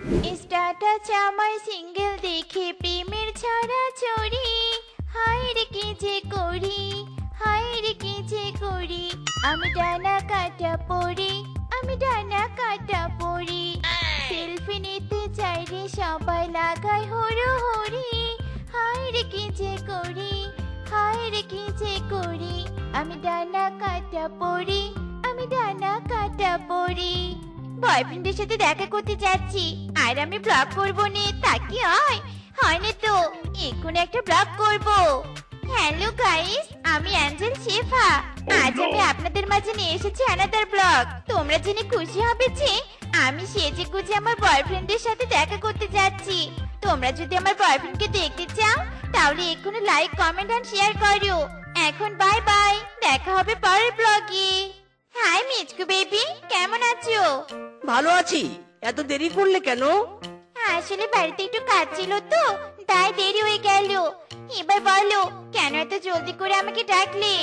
Status আমার single দেখে প্রেমের ছড়াছড়ি, হায় রে কি যে করি, হায় রে কি যে করি, আমি ডানা কাটা পড়ি, আমি ডানা কাটা পড়ি, সেলফি নিতে চাই রে সবাই লাগায় হরি, হায় রে কি যে করি, হায় রে কি যে করি, আমি ডানা কাটা পড়ি, আমি ডানা কাটা পড়ি। বয়ফ্রেন্ডের সাথে দেখা করতে যাচ্ছি আর আমি ব্লগ করবো নে, তা কি হয়? হয় না তো, এখন একটা ব্লগ করব। হ্যালো গাইস, আমি অ্যাঞ্জেল শেফা। আজ আমি আপনাদের মাঝে নিয়ে এসেছি অ্যানাদার ব্লগ। তোমরা জেনে খুশি হবে যে আমি সেজে গুজে আমার বয়ফ্রেন্ডের সাথে দেখা করতে যাচ্ছি। তোমরা যদি আমার বয়ফ্রেন্ডকে দেখতে চাও তাহলে এক্ষুনি লাইক কমেন্ট আর শেয়ার করো। এখন বাই বাই, দেখা হবে পরের ব্লগে। হাই মিচকু বেবি, কেমন আছো? ভালো আছি। এত দেরি করলে কেন? আসলে বাড়িতে একটু কাজ ছিল তো, তাই দেরি হয়ে গেল। এবার বলো, কেন এত জলদি করে আমাকে ডাকলে?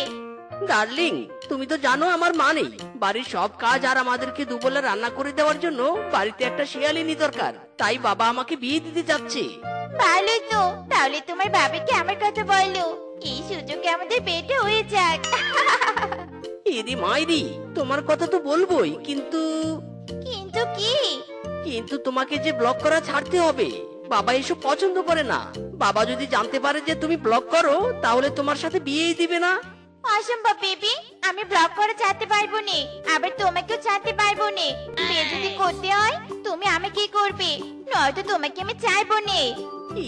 ডার্লিং, তুমি তো জানো আমার মা নেই। বাড়ির সব কাজ আর আমাদেরকে দুবেলা রান্না করে দেওয়ার জন্য বাড়িতে একটা শিয়ালিনী দরকার। তাই বাবা আমাকে বিয়ে দিতে চাচ্ছে। ভালোই তো, তাহলে তোমার বাবাকে আমার কথা বলো, এই সুযোগে আমাদের বিয়েটা হয়ে যাক। এরি মাইরি, তোমার কথা তো বলবোই, কিন্তু কিন্তু কি? কিন্তু তোমাকে যে ব্লক করা ছাড়তে হবে। বাবা এসব পছন্দ করে না। বাবা যদি জানতে পারে যে তুমি ব্লক করো তাহলে তোমার সাথে বিয়েই দিবে না। অসম্ভব বেবি, আমি ব্লক করে চাইতে পারবো না, আবার তোমাকেও চাইতে পারবো না। বিয়ে যদি করতে হয় তুমি আমাকে করবে, নয়তো তোমাকে আমি চাইবো না।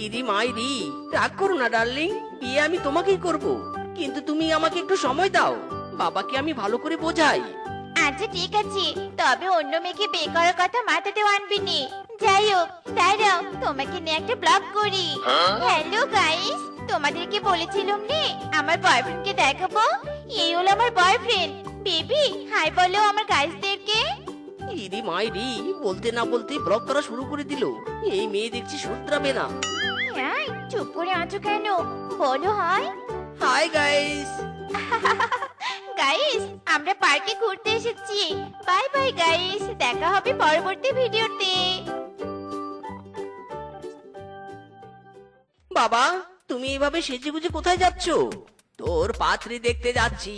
ইরি মাইরি, রাগ করো না ডার্লিং, বিয়ে আমি তোমাকেই করব। কিন্তু তুমি আমাকে একটু সময় দাও, বাবাকে আমি ভালো করে বোঝাই। আচ্ছা ঠিক আছে, তবে অন্য মেয়েকে বিয়ে করার কথা মাথাতেও আনবি নি। যাই হোক, দাঁড়াও তোমাকে নিয়ে একটা ব্লগ করি। হ্যালো গাইস, তোমাদেরকে বলেছিলাম নে আমার বয়ফ্রেন্ডকে দেখাবো। এই হলো আমার বয়ফ্রেন্ড। বেবি হাই বলো আমার গাইসদেরকে। ইরি মাইরি, বলতে না বলতে ব্লক করা শুরু করে দিল। এই মেয়ে দেখছি শুধরাবে না। হ্যাঁ, চুপ করে আছো কেন? বলো হাই। Hi guys. গাইস, আমরা পার্কে ঘুরতে এসেছি। বাই বাই গাইস, দেখা হবে পরবর্তী ভিডিওতে। বাবা, তুমি এভাবে সেজেগুজে কোথায় যাচ্ছ? তোর পাত্রী দেখতে যাচ্ছি।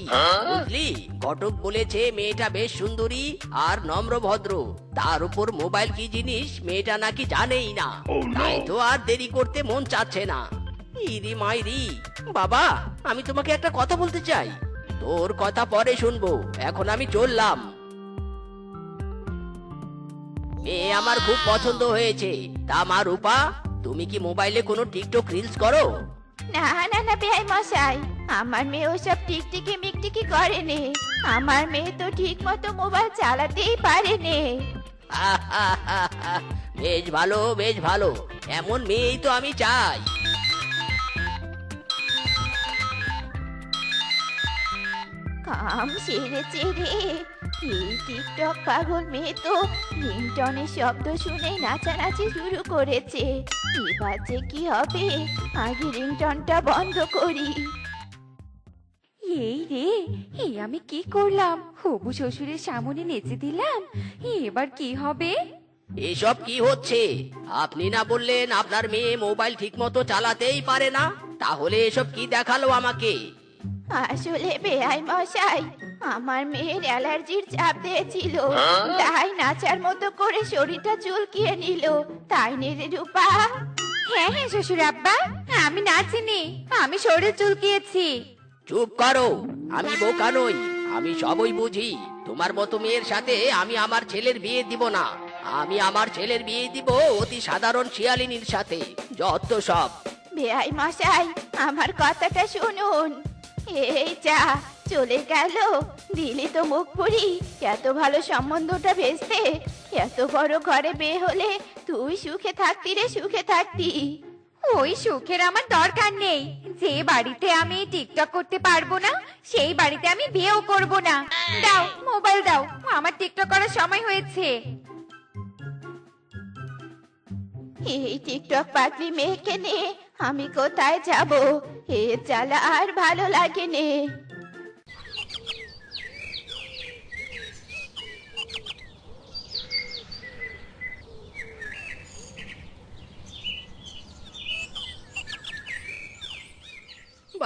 বুঝলি, ঘটক বলেছে মেয়েটা বেশ সুন্দরী আর নম্র ভদ্র। তার উপর মোবাইল কি জিনিস মেয়েটা নাকি জানেই না। তাই তো আর দেরি করতে মন চাচ্ছে না। ইরি মাইরি, বাবা আমি তোমাকে একটা কথা বলতে চাই। তোর কথা পরে শুনবো, এখন আমি চললাম। মেয়ে আমার খুব পছন্দ হয়েছে। তা মা রূপা, তুমি কি মোবাইলে কোনো টিকটক রিলস করো? না না না বেআই মশাই, আমার মেয়ে ওসব টিকটিকি মিকটিকি করেনি। আমার মেয়ে তো ঠিক মতো মোবাইল চালাতেই পারেনি। বেশ ভালো, বেশ ভালো। এমন মেয়েই তো আমি চাই। কাম সেরেছে রে, এই টিকটক পাগল মেয়ে তো রিংটনের শব্দ শুনে নাচানাচি শুরু করেছে। এবার যে কি হবে, আগে রিংটনটা বন্ধ করি। এই রে, এই আমি কি করলাম? হবু শ্বশুরের সামনে নেচে দিলাম। এবার কি হবে? এসব কি হচ্ছে? আপনি না বললেন আপনার মেয়ে মোবাইল ঠিক মতো চালাতেই পারে না? তাহলে এসব কি দেখালো আমাকে? আসলে বেআই মশাই, আমার মেয়ের অ্যালার্জির চাপ দিয়েছিল, তাই নাচার মতো করে শরীরটা চুলকিয়ে নিল। তাই নে রে রূপা। হ্যাঁ হ্যাঁ শ্বশুর আব্বা, আমি নাচিনি, আমি শরীর চুলকিয়েছি। চুপ করো, আমি বোকা নই, আমি সবই বুঝি। তোমার মতো মেয়ের সাথে আমি আমার ছেলের বিয়ে দিব না। আমি আমার ছেলের বিয়ে দিব অতি সাধারণ শিয়ালিনীর সাথে। যত সব। বেআই মশাই, আমার কথাটা শুনুন। এই যা চলে গেল, দিলি তো মুখ পুরি। এত ভালো সম্বন্ধটা ভেস্তে এত বড় ঘরে বিয়ে হলে তুই সুখে থাকতি রে, সুখে থাকতি। ওই সুখের আমার দরকার নেই। যে বাড়িতে আমি টিকটক করতে পারবো না সেই বাড়িতে আমি বিয়েও করব না। দাও মোবাইল দাও, আমার টিকটক করার সময় হয়েছে। এই টিকটক পাগলি মেয়েকে নিয়ে আমি কোথায় যাব? এ জ্বালা আর ভালো লাগে নে।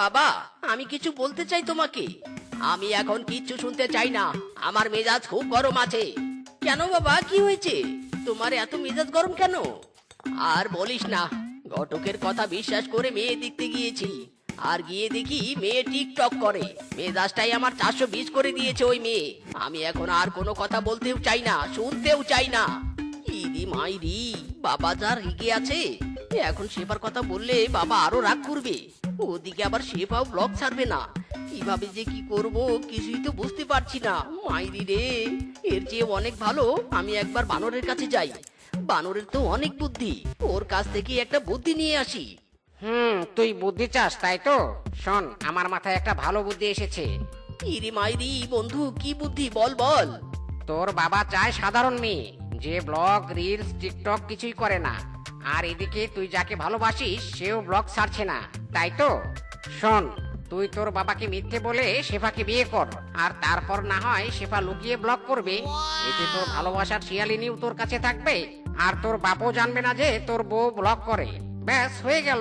বাবা, আমি কিছু বলতে চাই তোমাকে। আমি এখন কিচ্ছু শুনতে চাই না, আমার মেজাজ খুব গরম আছে। কেন বাবা, কি হয়েছে? তোমার এত মেজাজ গরম কেন? আর বলিস না, ঘটকের কথা বিশ্বাস করে মেয়ে দেখতে গিয়েছি, আর গিয়ে দেখি মেয়ে টিকটক করে। মেজাজটাই আমার 420 করে দিয়েছে ওই মেয়ে। আমি এখন আর কোনো কথা বলতেও চাই না, শুনতেও চাই না। ইদি মাইরি, বাবা যা রেগে আছে, এখন শেফার কথা বললে বাবা আরো রাগ করবে। ওদিকে আবার শেফাও ব্লগ ছাড়বে না। কিভাবে যে কি করব কিছুই তো বুঝতে পারছি না। মাইরি রে, এর চেয়ে অনেক ভালো আমি একবার বানরের কাছে যাই। বানরের তো অনেক বুদ্ধি, ওর কাছ থেকে একটা বুদ্ধি নিয়ে আসি। তুই বুদ্ধি চাস তাই তো? শোন, আমার মাথায় একটা ভালো বুদ্ধি এসেছে। ইরি মাইরি বন্ধু, কি বুদ্ধি বল বল। তোর বাবা চায় সাধারণ মেয়ে, যে ব্লগ রিলস টিকটক কিছুই করে না। আর এদিকে তুই যাকে ভালোবাসিস সেও ব্লগ ছাড়ছে না, তাই তো? শোন, তুই তোর বাবাকে মিথ্যে বলে শেফাকে বিয়ে কর, আর তারপর না হয় শেফা লুকিয়ে ব্লগ করবে। এতে তোর ভালোবাসার শিয়ালিনীও তোর কাছে থাকবে, আর তোর বাপও জানবে না যে তোর বউ ব্লগ করে। ব্যাস, হয়ে গেল।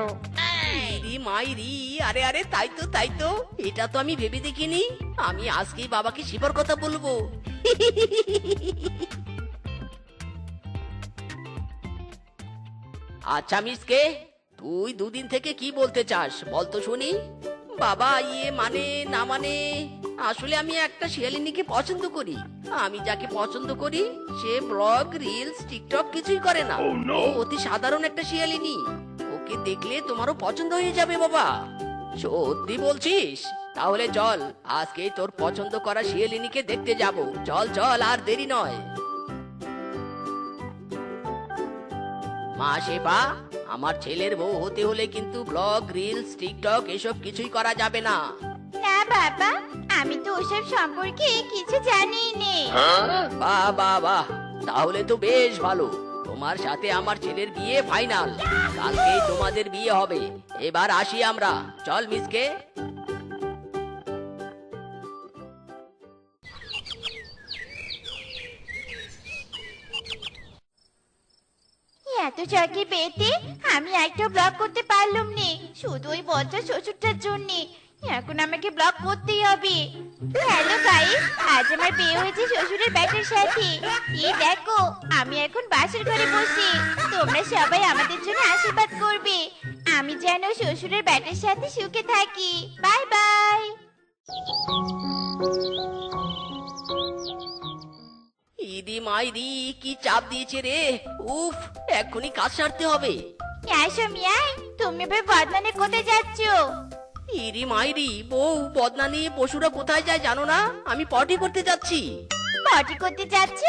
ইরি মাইরি, আরে আরে, তাই তো তাই তো, এটা তো আমি ভেবে দেখিনি। আমি আজকেই বাবাকে শিবার কথা বলবো। আচ্ছা মিসকে, তুই দুদিন থেকে কি বলতে চাস বলতো শুনি। বাবা, মানে না মানে, আসলে আমি একটা শিয়ালিনীকে পছন্দ করি। আমি যাকে পছন্দ করি সে ব্লগ রিলস টিকটক কিছুই করে না। ও অতি সাধারণ একটা শিয়ালিনী। ওকে দেখলে তোমারও পছন্দ হয়ে যাবে বাবা। সত্যি বলছিস? তাহলে চল, আজকেই তোর পছন্দ করা শিয়ালিনীকে দেখতে যাব। চল চল, আর দেরি নয়। মা শেফা, আমার ছেলের বউ হতে হলে কিন্তু ব্লগ রিলস টিকটক এসব কিছুই করা যাবে না। না বাবা, আমি তো ওসব সম্পর্কে কিছু জানি নে। বাহ বাহ বাহ, তাহলে তো বেশ ভালো। তোমার সাথে আমার ছেলের বিয়ে ফাইনাল। কালকেই তোমাদের বিয়ে হবে। এবার আসি আমরা, চল মিসকে। এত চাকরি পেতে আমি একটা ব্লগ করতে পারলাম নে, শুধু ওই বজ্জা শ্বশুরটার জন্য। এখন আমাকে ব্লগ করতেই হবে। হ্যালো গাইস, আজ আমার বিয়ে হয়েছে শ্বশুরের ব্যাটার সাথে। এই দেখো, আমি এখন বাসের ঘরে বসে। তোমরা সবাই আমাদের জন্য আশীর্বাদ করবে, আমি যেন শ্বশুরের ব্যাটার সাথে সুখে থাকি। Bye bye. ইদি মাইরি, কি চাপ দিয়েছে রে। উফ, এক্ষুনি কাজ সারতে হবে। আসো মিয়াই, তুমি এবার বদনানে কোথায় যাচ্ছ? ইরি মাইরি, বউ বদনা নিয়ে পশুরা কোথায় যায় জানো না? আমি পটি করতে যাচ্ছি। পটি করতে যাচ্ছ?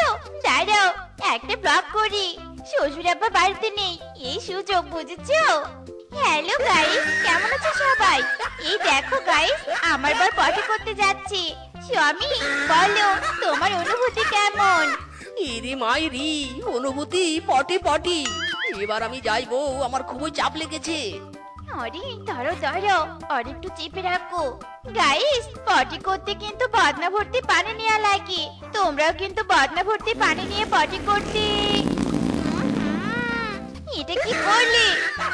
দাঁড়াও, একটা ব্লগ করি। শ্বশুর আব্বা বাড়িতে নেই, এই সুযোগ বুঝেছো? হ্যালো গাইস, কেমন আছো সবাই? এই দেখো গাইস, আমার বার পটি করতে যাচ্ছে। স্বামী, বলো তোমার অনুভূতি কেমন? ইরি মাইরি, অনুভূতি পটি পটি। এবার আমি যাই বউ, আমার খুবই চাপ লেগেছে। আরে ধরো ধরো, আর একটু চেপে রাখো। গাইস, পটি করতে কিন্তু বদনা ভর্তি পানি নেওয়া লাগে। তোমরাও কিন্তু বদনা ভর্তি পানি নিয়ে পটি করতে। এটা কি করলে?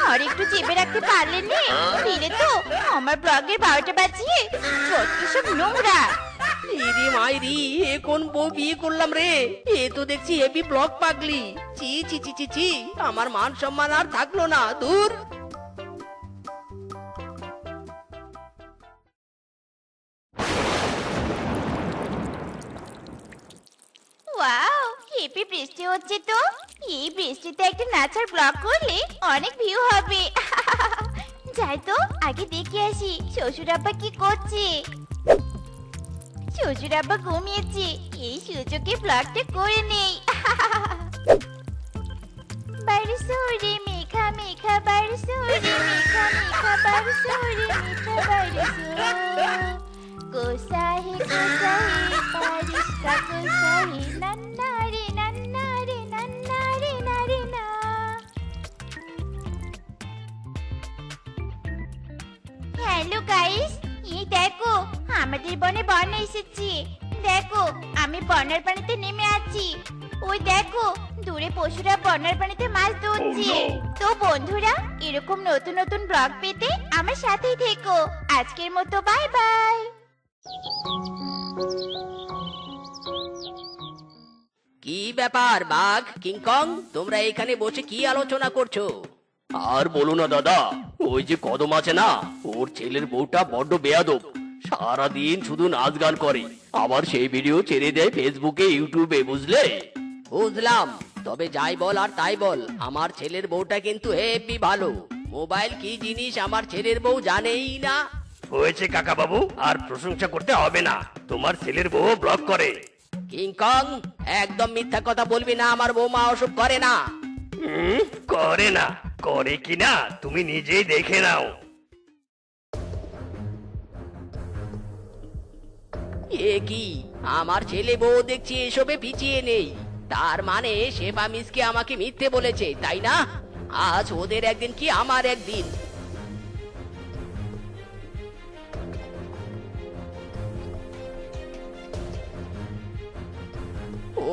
আর একটু চেপে রাখতে পারলে না? দিলে তো আমার ব্লগের 12টা বাজিয়ে যত সব নোংরা। ইরি মাইরি, এ কোন বউ বিয়ে করলাম রে? এ তো দেখছি হেভি ব্লগ পাগলি। চি চি চি চি চি, আমার মান সম্মান আর থাকলো না, দূর। ওয়াও, হেপি বৃষ্টি হচ্ছে তো। এই বৃষ্টিতে একটা নাচার ব্লগ করলে অনেক ভিউ হবে। যাই তো, আগে দেখে আসি শ্বশুর আব্বা কি করছে। শ্বশুর আব্বা ঘুমিয়েছে, এই সুযোগে ব্লগটা করে নেই। বারসুরে মেঘা মেঘা, বারসুরে মেঘা মেঘা, বারসুরে মেঘা বারসু। কোসাহে কোসাহে বারিশ কা কোসাহে, নান্না রে নান্না রে নান্না রে না রে না। হ্যালো গাইস, এই দেখো আমাদের বনে বন্যা এসেছে। দেখো, আমি বন্যার পানিতে নেমে আছি। ওই দেখো, দূরে পশুরা বন্যার পানিতে মাছ ধরছে। তো বন্ধুরা, এরকম নতুন নতুন ব্লগ পেতে আমার সাথেই থেকো আজকের মতো বাই বাই। কি ব্যাপার বাঘ কিংকং, তোমরা এখানে বসে কি আলোচনা করছো? আর বলো না দাদা, ওই যে কদম আছে না, ওর ছেলের বউটা বড্ড বেয়াদব। সারাদিন শুধু নাচ গান করে, আবার সেই ভিডিও ছেড়ে দেয় ফেসবুকে ইউটিউবে, বুঝলে? বুঝলাম, তবে যাই বল আর তাই বল, আমার ছেলের বউটা কিন্তু হেব্বি ভালো। মোবাইল কি জিনিস আমার ছেলের বউ জানেই না। হয়েছে কাকা বাবু, আর প্রশংসা করতে হবে না, তোমার ছেলের বউ ব্লক করে। কিংকং, একদম মিথ্যা কথা বলবি না, আমার বৌমা ওসব করে না। করে না, করে কিনা তুমি নিজেই দেখে নাও। এ কি, আমার ছেলে বউ দেখছি এসবে পিছিয়ে নেই। তার মানে শেফা মিসকে আমাকে মিথ্যে বলেছে, তাই না? আজ ওদের একদিন কি আমার একদিন।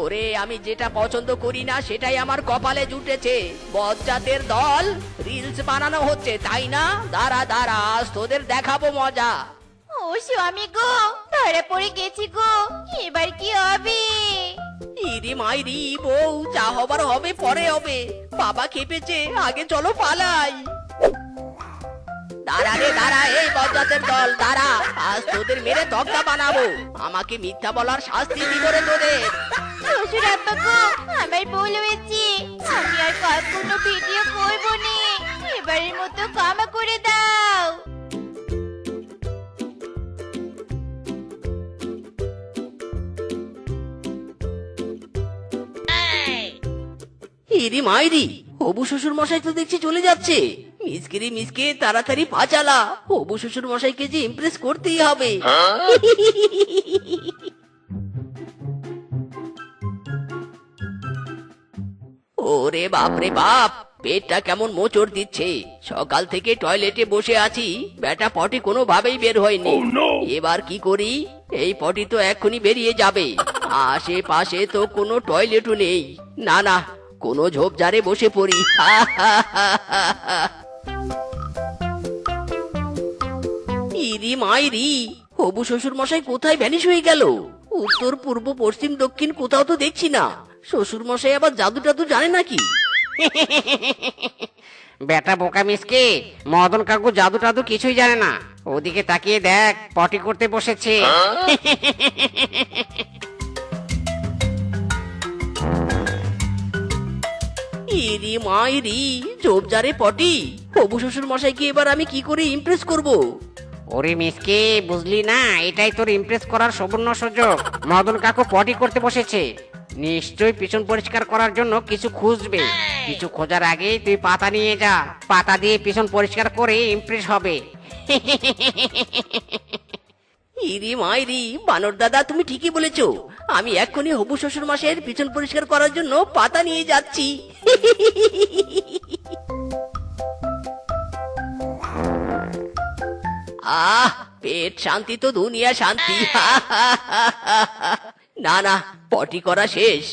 ওরে, আমি যেটা পছন্দ করি না সেটাই আমার কপালে জুটেছে। বজ্জাতের দল, রিলস বানানো হচ্ছে, তাই না? দাঁড়া দাঁড়া, আজ তোদের দেখাবো মজা। ও স্বামী গো, ধরা পড়ে গেছি গো, এবার কি হবে? ইরি মাইরি বউ, যা হবার হবে পরে হবে। বাবা খেপেছে, আগে চলো পালাই। দাঁড়া রে দাঁড়া, এই বজ্জাতের দল দাঁড়া, আজ তোদের মেরে তক্তা বানাবো। আমাকে মিথ্যা বলার শাস্তি দিব রে তোদের। শ্বশুর আব্বা গো, আমার ভুল হয়েছে, আমি আর কখনো ভিডিও করবো না, এবারের মতো ক্ষমা করে দাও। ইরি মাইরি, হবু শ্বশুর মশাই তো দেখছি চলে যাচ্ছে। মিসকিরি মিসকে, তাড়াতাড়ি পা চালা, হবু শ্বশুর মশাইকে যে ইমপ্রেস করতেই হবে। ওরে বাপ রে বাপ, পেটটা কেমন মোচড় দিচ্ছে। সকাল থেকে টয়লেটে বসে আছি, বেটা পটি কোনো ভাবেই বের হয়নি। এবার কি করি? এই পটি তো এক্ষুনি বেরিয়ে যাবে, আশেপাশে তো কোনো টয়লেটও নেই। না না, কোনো ঝোপঝাড়ে বসে পড়ি। ইরি মাইরি, হবু শ্বশুর মশাই কোথায় ভ্যানিশ হয়ে গেল? উত্তর পূর্ব পশ্চিম দক্ষিণ কোথাও তো দেখছি না। শ্বশুর মশাই আবার জাদু টাদু জানে নাকি? বেটা বোকা মিসকে, মদন কাকু জাদু টাদু কিছুই জানে না। ওদিকে তাকিয়ে দেখ, পটি করতে বসেছে। ইরি মাইরি, ঝোপঝাড়ে পটি, হবু শ্বশুর মশাইকে এবার আমি কি করে ইমপ্রেস করব? ওরে মিসকে, বুঝলি না, এটাই তোর ইমপ্রেস করার সুবর্ণ সুযোগ। মদন কাকু পটি করতে বসেছে, নিশ্চয়ই পিছন পরিষ্কার করার জন্য কিছু খুঁজবে। কিছু খোঁজার আগে তুই পাতা নিয়ে যা, পাতা দিয়ে পিছন পরিষ্কার করে ইমপ্রেস হবে। ইরি মাইরি, বানর দাদা তুমি ঠিকই বলেছো। আমি এক্ষুনি হবু শ্বশুর মশাইয়ের পিছন পরিষ্কার করার জন্য পাতা নিয়ে যাচ্ছি। আহ, পেট শান্তি তো দুনিয়া শান্তি। না না, পটি করা শেষ,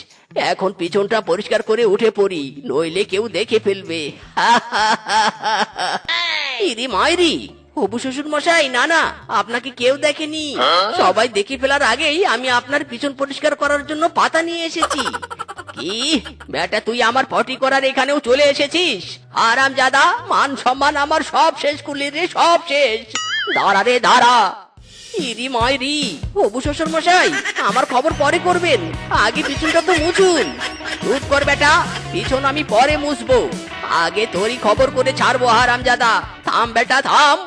এখন পিছনটা পরিষ্কার করে উঠে পড়ি, নইলে কেউ দেখে ফেলবে। ইরি মাইরি, হবু শ্বশুর মশাই, না না, আপনাকে কেউ দেখেনি। সবাই দেখে ফেলার আগেই আমি আপনার পিছন পরিষ্কার করার জন্য পাতা নিয়ে এসেছি। কি বেটা, তুই আমার পটি করার এখানেও চলে এসেছিস? হারামজাদা, মান সম্মান আমার সব শেষ করলি রে, সব শেষ। দাঁড়া রে দাঁড়া। ইরি মাইরি, হবু শ্বশুর মশাই, আমার খবর পরে করবেন, আগে পিছনটা তো মুছুন। চুপ কর বেটা, পিছন আমি পরে মুছবো, আগে তোরই খবর করে ছাড়বো। হারামজাদা, থাম বেটা থাম।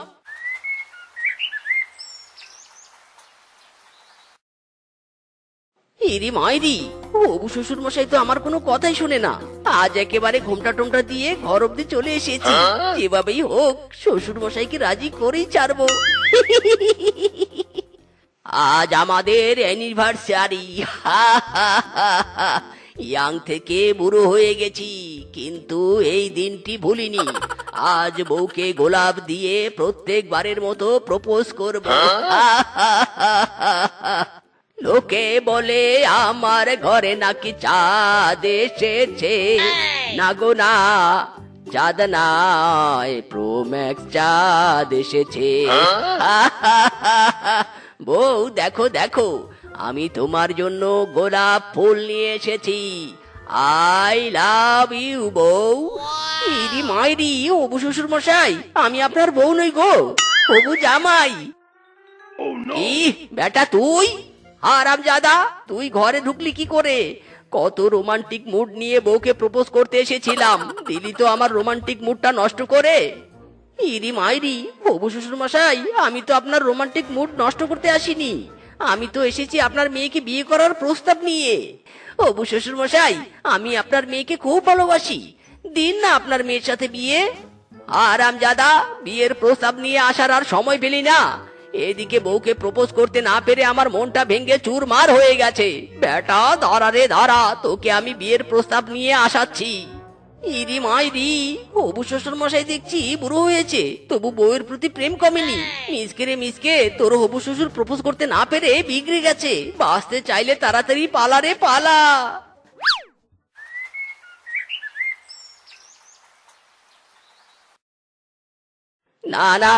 ইরি মাইরি, হবু শ্বশুর মশাই তো আমার কোনো কথাই শুনে না। আজ একেবারে ঘোমটা টোমটা দিয়ে ঘর অব্দি চলে এসেছি। যেভাবেই হোক শ্বশুর মশাইকে রাজি করেই ছাড়বো। আজ আমাদের অ্যানিভার্সারি। ইয়াং থেকে বুড়ো হয়ে গেছি, কিন্তু এই দিনটি ভুলিনি। আজ বউকে গোলাপ দিয়ে প্রত্যেকবারের মতো প্রপোজ করব। লোকে বলে আমার ঘরে নাকি চাঁদ এসেছে, না গো না, চাঁদ নয় প্রো ম্যাক্স চাঁদ এসেছে। বউ দেখো দেখো, আমি তোমার জন্য গোলাপ ফুল নিয়ে এসেছি। আই লাভ ইউ বউ। ইরি মাইরি, হবু শ্বশুর মশাই, আমি আপনার বউ নই গো, হবু জামাই। কি বেটা তুই? হারামজাদা, তুই ঘরে ঢুকলি কি করে? কত রোমান্টিক মুড নিয়ে বউকে প্রপোজ করতে এসেছিলাম, দিলি তো আমার রোমান্টিক মুডটা নষ্ট করে। ইরি মাইরি, হবু শ্বশুর মশাই, আমি তো আপনার রোমান্টিক মুড নষ্ট করতে আসিনি, আমি তো এসেছি আপনার মেয়েকে বিয়ে করার প্রস্তাব নিয়ে। হবু শ্বশুর মশাই, আমি আপনার মেয়েকে খুব ভালোবাসি, দিন না আপনার মেয়ের সাথে বিয়ে। হারামজাদা, বিয়ের প্রস্তাব নিয়ে আসার আর সময় পেলি না। এদিকে বউকে প্রপোজ করতে না পেরে আমার মনটা ভেঙে চুরমার হয়ে গেছে। বেটা দাঁড়া রে দাঁড়া, তোকে আমি বিয়ের প্রস্তাব নিয়ে আসাচ্ছি। ইরি মাইরি, হবু শ্বশুর মশাই দেখছি বুড়ো হয়েছে, তবু বউয়ের প্রতি প্রেম কমেনি। মিসকে রে মিসকে, তোর হবু শ্বশুর প্রপোজ করতে না পেরে বিগড়ে গেছে। বাঁচতে চাইলে তাড়াতাড়ি পালা রে পালা। না না,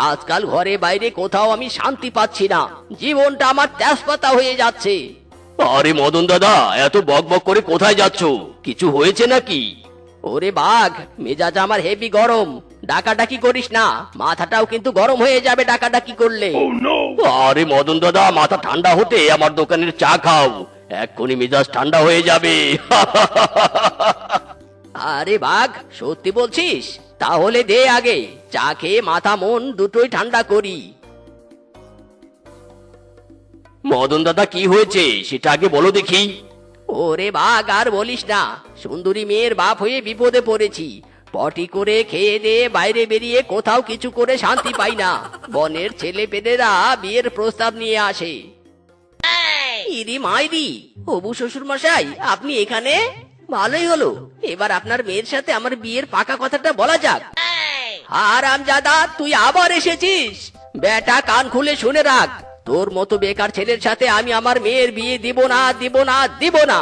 আজকাল ঘরে বাইরে কোথাও আমি শান্তি পাচ্ছি না, জীবনটা আমার তেজপাতা হয়ে যাচ্ছে। আরে মদন দাদা, এত বক বক করে কোথায় যাচ্ছ? কিছু হয়েছে নাকি? ওরে বাঘ, মেজাজ আমার হেভি গরম, ডাকাডাকি করিস না, মাথাটাও কিন্তু গরম হয়ে যাবে ডাকাডাকি করলে। আরে মদন দাদা, মাথা ঠান্ডা হতে আমার দোকানের চা খাও, এক্ষুনি মেজাজ ঠান্ডা হয়ে যাবে। আরে বাঘ, সত্যি বলছিস? তাহলে দে আগে, চা খেয়ে মাথা মন দুটোই ঠান্ডা করি। মদন দাদা, কি হয়েছে সেটা আগে বলো দেখি। ওরে বাঘ, আর বলিস না, সুন্দরী মেয়ের বাপ হয়ে বিপদে পড়েছি। পটি করে খেয়ে দিয়ে বাইরে বেরিয়ে কোথাও কিছু করে শান্তি পাই না। বনের ছেলে পেলেরা বিয়ের প্রস্তাব নিয়ে আসে। ইরি মাইরি, হবু শ্বশুর মশাই, আপনি এখানে? ভালোই হলো, এবার আপনার মেয়ের সাথে আমার বিয়ের পাকা কথাটা বলা যাক। হারামজাদা, তুই আবার এসেছিস? বেটা কান খুলে শুনে রাখ, তোর মতো বেকার ছেলের সাথে আমি আমার মেয়ের বিয়ে দিব না, দিব না, দিব না।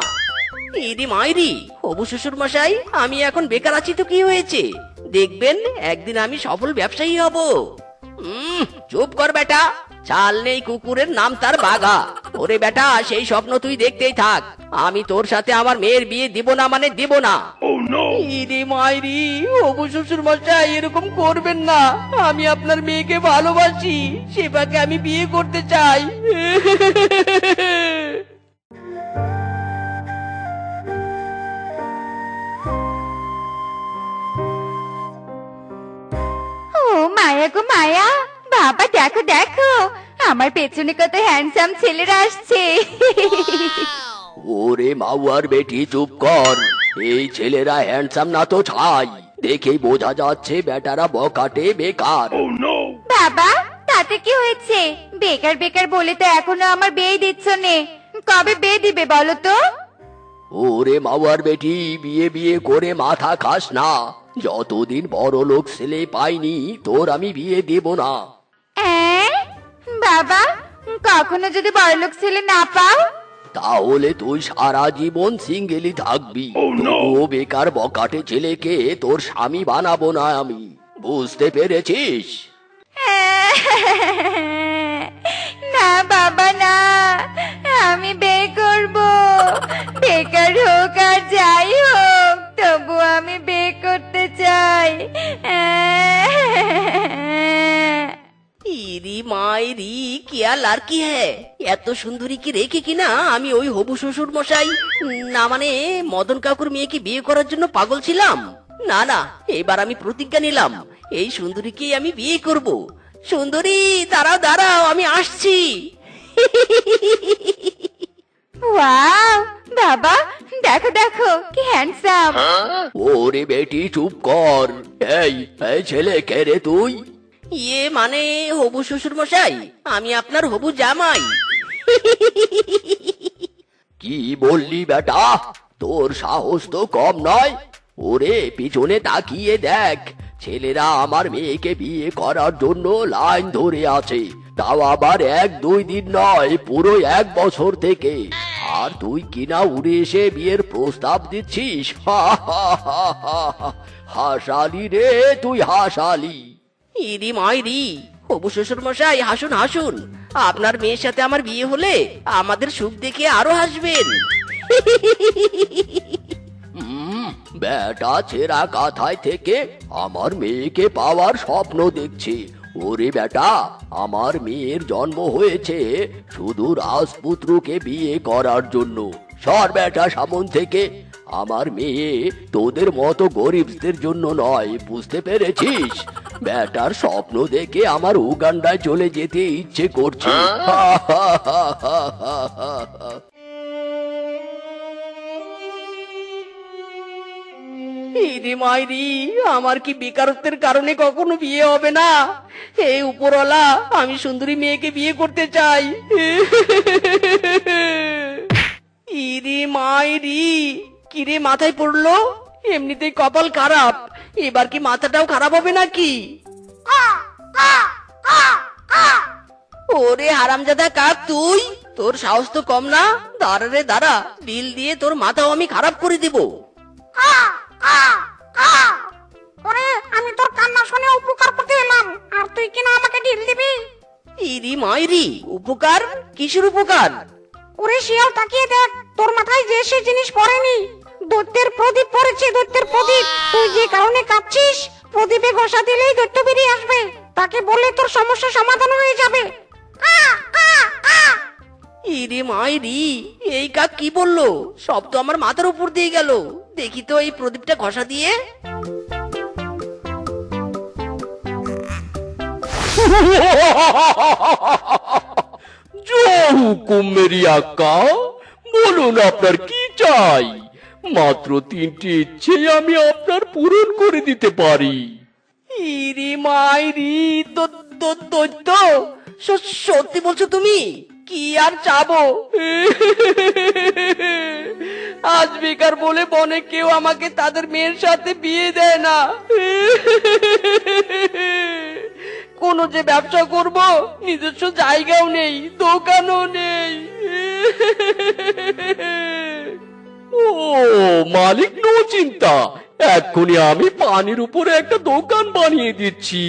ইরি মাইরি, হবু শ্বশুর মশাই, আমি এখন বেকার আছি তো কি হয়েছে? দেখবেন একদিন আমি সফল ব্যবসায়ী হব। চুপ কর বেটা, চাল নেই কুকুরের নাম তার বাঘা। ওরে বেটা, সেই স্বপ্ন তুই দেখতেই থাক, আমি তোর সাথে আমার মেয়ের বিয়ে দিব না মানে দিব না। ইরি মাইরি, হবু শ্বশুর মশাই, এরকম করবেন না, আমি আপনার মেয়েকে ভালোবাসি, সেবাকে আমি বিয়ে করতে চাই। ও মায়া গো মায়া, বাবা দেখো দেখো, আমার পেছনে কত হ্যান্ডসাম ছেলেরা আসছে। ওরে মাউয়ার বেটি, চুপ কর, এই ছেলেরা হ্যান্ডসাম না তো ছাই, দেখেই বোঝা যাচ্ছে বেটারা বকাটে বেকার। বাবা, তাতে কি হয়েছে? বেকার বেকার বলে তো এখনো আমার বিয়ে দিচ্ছ নে, কবে বিয়ে দিবে বলো তো? ওরে মাউয়ার বেটি, বিয়ে বিয়ে করে মাথা খাস না, যতদিন বড় লোক ছেলে পাইনি তোর আমি বিয়ে দেব না। বাবা, কখনো যদি বড়লোক ছেলে না পাও? তাহলে তুই সারা জীবন সিঙ্গেলই থাকবি। তবুও বেকার বকাটে ছেলেকে তোর স্বামী বানাবো না আমি, বুঝতে পেরেছিস? না বাবা না, আমি বিয়ে করব, বেকার হোক আর যাই হোক, তবু আমি বিয়ে করতে চাই। ইরি মাইরি, কিয়া লাড়কি হ্যায়, এত সুন্দরী কি রেখে কিনা আমি ওই হবু শ্বশুর মশাই, না মানে মদন কাকুর মেয়েকে বিয়ে করার জন্য পাগল ছিলাম। না না, এবার আমি প্রতিজ্ঞা নিলাম, এই সুন্দরীকেই আমি বিয়ে করব। সুন্দরী, দাঁড়াও দাঁড়াও, আমি আসছি। ওয়াও বাবা, দেখো দেখো কি হ্যান্ডসাম। ওরে বেটি, চুপ কর। এই ছেলে, কে রে তুই? ইয়ে মানে হবু শ্বশুর মশাই, আমি আপনার হবু জামাই। কি বললি বেটা? তোর সাহস তো কম নয়। ওরে পিছনে তাকিয়ে দেখ, ছেলেরা আমার মেয়েকে বিয়ে করার জন্য লাইন ধরে আছে, তাও আবার 1-2 দিন নয়, পুরো 1 বছর থেকে। আর তুই কিনা উড়ে এসে বিয়ের প্রস্তাব দিচ্ছিস? হা হা হা হা হা। হাসালি রে তুই, হাসালি। ইরি মাইরি, হবু শ্বশুর মশাই হাসুন হাসুন, আপনার মেয়ের সাথে আমার বিয়ে হলে আমাদের সুখ দেখে আরো হাসবেন। বেটা ছেঁড়া কাঁথায় থেকে আমার মেয়েকে পাওয়ার স্বপ্ন দেখছে। ওরে বেটা, আমার মেয়ের জন্ম হয়েছে শুধু রাজপুত্রকে বিয়ে করার জন্য। সর বেটা সামন থেকে। আমার মেয়ে তোদের মতো গরিবদের জন্য নয়, বুঝতে পেরেছিস? বেটার স্বপ্ন দেখে আমার উগান্ডায় চলে যেতে ইচ্ছে করছে। হা হা হা হা হা হা হা। ইরি মাইরি, আমার কি বেকারত্বের কারণে কখনো বিয়ে হবে না? এই উপরওয়ালা, আমি সুন্দরী মেয়েকে বিয়ে করতে চাই। ইরি মাইরি, কিরে মাথায় পড়লো? এমনিতেই কপাল খারাপ, এবার কি মাথাটাও খারাপ হবে নাকি? ওরে হারামজাদা কাক, তুই, তোর সাহস তো কম না। দাঁড়া রে দাঁড়া, ডিল দিয়ে তোর মাথাও আমি খারাপ করে দিব। ওরে, আমি তোর কান্না শুনে উপকার করতে এলাম, আর তুই কিনা আমাকে ঢিল দিবি? ইরি মাইরি, উপকার? কিসের উপকার? ওরে শিয়াল, তাকিয়ে দেখ, তোর মাথায় যে সে জিনিস পড়েনি। দৈত্যের প্রদীপ পড়েছে, দৈত্যের প্রদীপ। তুই যে কারণে কাঁপছিস, প্রদীপে ঘষা দিলেই দৈত্য বেরিয়ে আসবে। তাকে বললে তোর সমস্যা সমাধান হয়ে যাবে। ইরি মাইরি, এই কাক কি বললো? সব তো আমার মাথার উপর দিয়ে গেল। দেখি তো এই প্রদীপটা ঘষা দিয়ে। হুকুম মেরি আক্কা, বলুন আপনার কি চাই? মাত্র 3টি ইচ্ছে আমি আপনার পূরণ করে দিতে পারি। ইরি মাইরি, দৈত্য, সত্যি বলছো তুমি? কি আর চাবো? আজ বেকার বলে বনে কেউ আমাকে তাদের মেয়ের সাথে বিয়ে দেয় না। কোনো যে ব্যবসা করব, নিজস্ব জায়গাও নেই, দোকানও নেই। ও মালিক, নো চিন্তা, এক্ষুনি আমি পানির উপরে একটা দোকান বানিয়ে দিচ্ছি।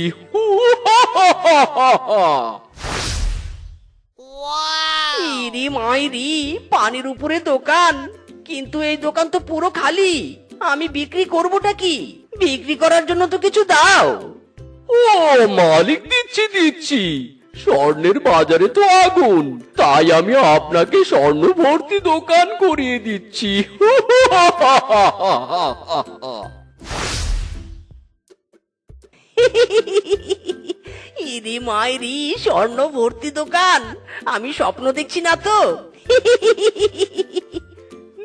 ইরি মাইরি, পানির উপরে দোকান? কিন্তু এই দোকান তো পুরো খালি, আমি বিক্রি করবোটা কি? বিক্রি করার জন্য তো কিছু দাও। ও মালিক, দিচ্ছি। স্বর্ণের বাজারে তো আগুন, তাই আমি আপনাকে স্বর্ণ ভর্তি দোকান করিয়ে দিচ্ছি। ইরি মাইরি, স্বর্ণ ভর্তি দোকান? আমি স্বপ্ন দেখছি না তো?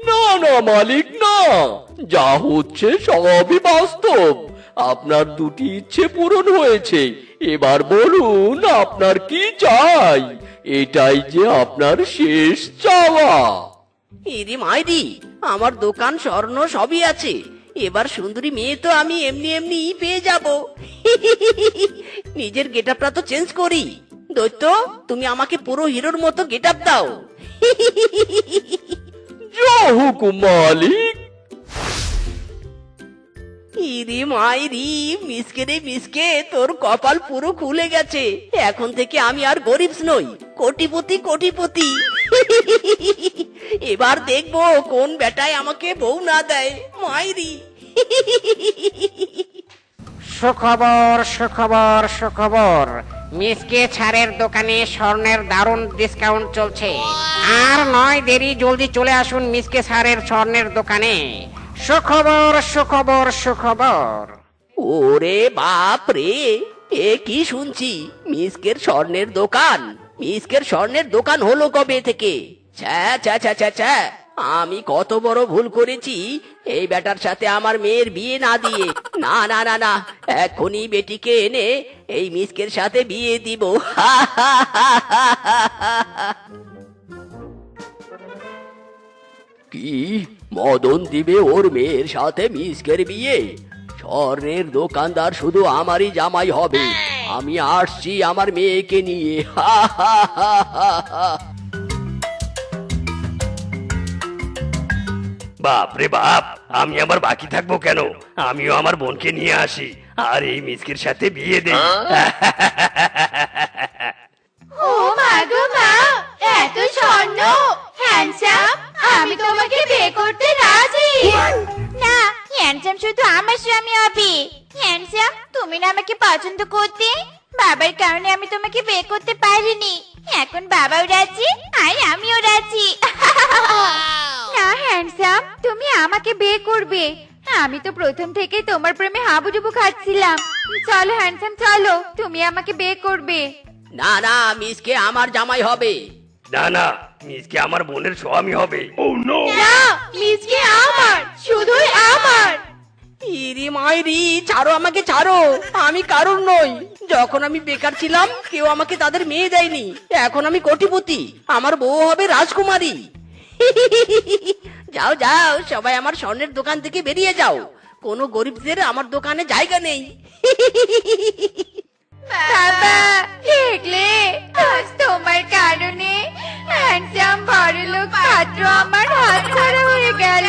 না না মালিক, না, যা হচ্ছে সবই বাস্তব। আপনার 2টি ইচ্ছে পূরণ হয়েছে। এবার বলুন আপনার কি চাই? এটাই যে আপনার শেষ চাওয়া। ইরি মাইরি, আমার দোকান স্বর্ণ সবই আছে। এবার সুন্দরী মেয়ে তো আমি এমনি এমনি পেয়ে যাব। নিজের গেটআপটা তো চেঞ্জ করি। দৈত্য, তুমি আমাকে পুরো হিরোর মতো গেটআপ দাও। যা হুকুম মালিক। ইরি মাইরি, মিসকে রে মিসকে, তোর কপাল পুরো খুলে গেছে। এখন থেকে আমি আর গরিব নই, কোটিপতি। এবার দেখবো কোন বেটায় আমাকে বউ না দেয়। মাইরি। সুখবর, মিসকে ছাড়ের দোকানে স্বর্ণের দারুণ ডিসকাউন্ট চলছে। আর নয় দেরি, জলদি চলে আসুন মিসকে ছাড়ের স্বর্ণের দোকানে। সুখবর। ওরে বাপ রে, এ কি শুনছি? মিসকের স্বর্ণের দোকান? মিসকের স্বর্ণের দোকান হলো কবে থেকে? ছ্যা, আমি কত বড় ভুল করেছি এই বেটার সাথে আমার মেয়ের বিয়ে না দিয়ে। না, এখনই বেটিকে এনে এই মিসকের সাথে বিয়ে দিব। কি মদন দিবে ওর মেয়ের সাথে মিসকের বিয়ে? স্বর্ণের দোকানদার শুধু আমারই জামাই হবে। আমি আসছি আমার মেয়েকে নিয়ে। বাপ রে বাপ, আমি আবার বাকি থাকবো কেন? আমিও আমার বোনকে নিয়ে আসি আর এই মিসকির সাথে বিয়ে দেই। ও মা গো মা, এত স্বর্ণ, হ্যান্ডসাম, আমি তোমাকে বিয়ে করতে রাজি। না, হ্যান্ডসাম শুধু আমার স্বামী হবে। হ্যান্ডসাম, তুমি না আমাকে পছন্দ করতে, বাবার কারণে আমি তোমাকে বিয়ে করতে পারিনি। এখন বাবাও রাজি আর আমিও রাজি। না হ্যান্ডসাম, তুমি আমাকে বিয়ে করবে। আমি তো প্রথম থেকে তোমার প্রেমে হাবুডুবু খাচ্ছিলাম। চলো হ্যান্ডসাম, চলো, তুমি আমাকে বিয়ে করবে। না না, মিসকে আমার জামাই হবে। না না, মিসকে আমার বোনের স্বামী হবে। না, মিসকে আমার, শুধুই আমার। ইরি মাইরি, ছাড়ো আমাকে, ছাড়ো। আমি কারোর নই। যখন আমি বেকার ছিলাম কেউ আমাকে তাদের মেয়ে দেয়নি। এখন আমি কোটিপতি, আমার বউ হবে রাজকুমারী। যাও যাও, সবাই আমার স্বর্ণের দোকান থেকে বেরিয়ে যাও। কোনো গরিবদের আমার দোকানে জায়গা নেই। বাবা, দেখলে আজ তোমার কারণে হ্যান্ডসাম বড়লোক পাত্র আমার হাতছাড়া হয়ে গেল।